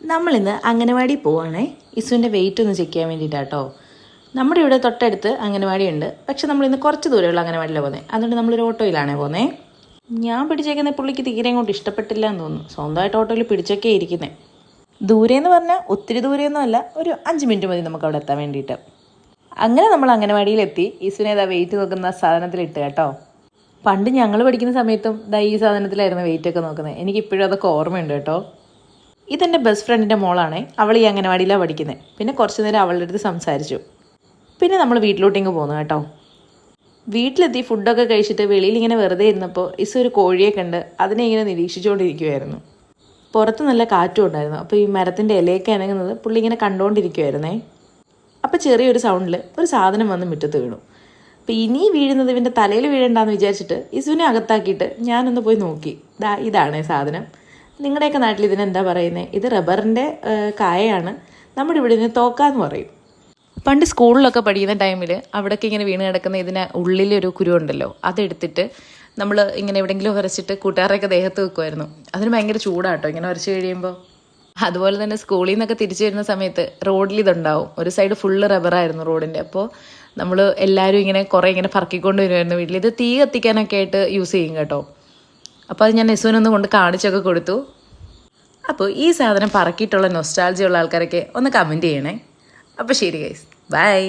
നമ്മളിന്ന് അംഗനവാടി പോവുകയാണേ. ഇസുവിൻ്റെ വെയിറ്റ് ഒന്ന് ചെക്ക് ചെയ്യാൻ വേണ്ടിയിട്ടാട്ടോ. നമ്മുടെ ഇവിടെ തൊട്ടടുത്ത് അംഗനവാടി ഉണ്ട്, പക്ഷെ നമ്മളിന്ന് കുറച്ച് ദൂരമുള്ള അംഗനവാടിയിലാണ് പോകുന്നത്. അതുകൊണ്ട് നമ്മളൊരു ഓട്ടോയിലാണേ പോകുന്നത്. ഞാൻ പിടിച്ചേക്കുന്ന പുള്ളിക്ക് തീരെ ഇങ്ങോട്ട് ഇഷ്ടപ്പെട്ടില്ല എന്ന് തോന്നുന്നു. സ്വന്തമായിട്ട് ഓട്ടോയിൽ പിടിച്ചൊക്കെ ഇരിക്കുന്നത്. ദൂരെയെന്ന് പറഞ്ഞാൽ ഒത്തിരി ദൂരെയൊന്നും അല്ല, ഒരു 5 മിനിറ്റ് മതി നമുക്ക് അവിടെ എത്താൻ വേണ്ടിയിട്ട്. അങ്ങനെ നമ്മൾ അംഗനവാടിയിലെത്തി. ഇസുവിനെ ഇതാ വെയിറ്റ് നോക്കുന്ന സാധനത്തിലിട്ട് കേട്ടോ. പണ്ട് ഞങ്ങൾ പഠിക്കുന്ന സമയത്തും ഈ സാധനത്തിലായിരുന്നു വെയിറ്റൊക്കെ നോക്കുന്നത്. എനിക്കിപ്പോഴും അതൊക്കെ ഓർമ്മയുണ്ട് കേട്ടോ. ഇതെൻ്റെ ബെസ്റ്റ് ഫ്രണ്ടിൻ്റെ മോളാണേ. അവൾ ഈ അംഗനവാടിയിലാണ് പഠിക്കുന്നത്. പിന്നെ കുറച്ച് നേരം അവളുടെ അടുത്ത് സംസാരിച്ചു. പിന്നെ നമ്മൾ വീട്ടിലോട്ടിങ്ങ് പോന്നു കേട്ടോ. വീട്ടിലെത്തി ഫുഡൊക്കെ കഴിച്ചിട്ട് വെളിയിൽ ഇങ്ങനെ വെറുതെ ഇരുന്നപ്പോൾ ഇസ് ഒരു കോഴിയെ കണ്ട് അതിനെ ഇങ്ങനെ നിരീക്ഷിച്ചുകൊണ്ടിരിക്കുമായിരുന്നു. പുറത്ത് നല്ല കാറ്റും ഉണ്ടായിരുന്നു. അപ്പോൾ ഈ മരത്തിൻ്റെ ഇലയൊക്കെ അനങ്ങുന്നത് പുള്ളി ഇങ്ങനെ കണ്ടുകൊണ്ടിരിക്കുമായിരുന്നേ. അപ്പോൾ ചെറിയൊരു സൗണ്ടിൽ ഒരു സാധനം വന്ന് മുറ്റത്ത് വീണു. അപ്പോൾ ഇനി വീഴുന്നത് ഇവൻ്റെ തലയിൽ വീഴണ്ടെന്ന് വിചാരിച്ചിട്ട് ഇസുവിനെ അകത്താക്കിയിട്ട് ഞാനൊന്ന് പോയി നോക്കി. ഇതാണ് സാധനം. നിങ്ങളുടെയൊക്കെ നാട്ടിൽ ഇതിനെന്താ പറയുന്നത്? ഇത് റബ്ബറിൻ്റെ കായയാണ്. നമ്മുടെ ഇവിടെ ഇതിന് തോക്കാന്ന് പറയും. പണ്ട് സ്കൂളിലൊക്കെ പഠിക്കുന്ന ടൈമിൽ അവിടെയൊക്കെ ഇങ്ങനെ വീണ് കിടക്കുന്ന ഇതിന് ഉള്ളിലൊരു കുരു ഉണ്ടല്ലോ, അതെടുത്തിട്ട് നമ്മൾ ഇങ്ങനെ എവിടെയെങ്കിലും ഉരച്ചിട്ട് കൂട്ടുകാരൊക്കെ ദേഹത്ത് വെക്കുമായിരുന്നു. അതിന് ഭയങ്കര ചൂടാട്ടോ ഇങ്ങനെ ഉരച്ച് കഴിയുമ്പോൾ. അതുപോലെ തന്നെ സ്കൂളിൽ നിന്നൊക്കെ തിരിച്ചു വരുന്ന സമയത്ത് റോഡിൽ ഇതുണ്ടാവും. ഒരു സൈഡ് ഫുള്ള് റബ്ബറായിരുന്നു റോഡിൻ്റെ. അപ്പോൾ നമ്മൾ എല്ലാവരും ഇങ്ങനെ കുറേ ഇങ്ങനെ പറക്കിക്കൊണ്ട് വരുമായിരുന്നു വീട്ടിൽ. ഇത് തീ കത്തിക്കാനൊക്കെ ആയിട്ട് യൂസ് ചെയ്യും കേട്ടോ. അപ്പോൾ അത് ഞാൻ നെസുവിനൊന്ന് കൊണ്ട് കാണിച്ചൊക്കെ കൊടുത്തു. അപ്പോൾ ഈ സാധനം പറക്കിയിട്ടുള്ള നൊസ്റ്റാൾജിയുള്ള ആൾക്കാരൊക്കെ ഒന്ന് കമൻറ്റ് ചെയ്യണേ. അപ്പോൾ ശരി ഗൈസ്, ബൈ.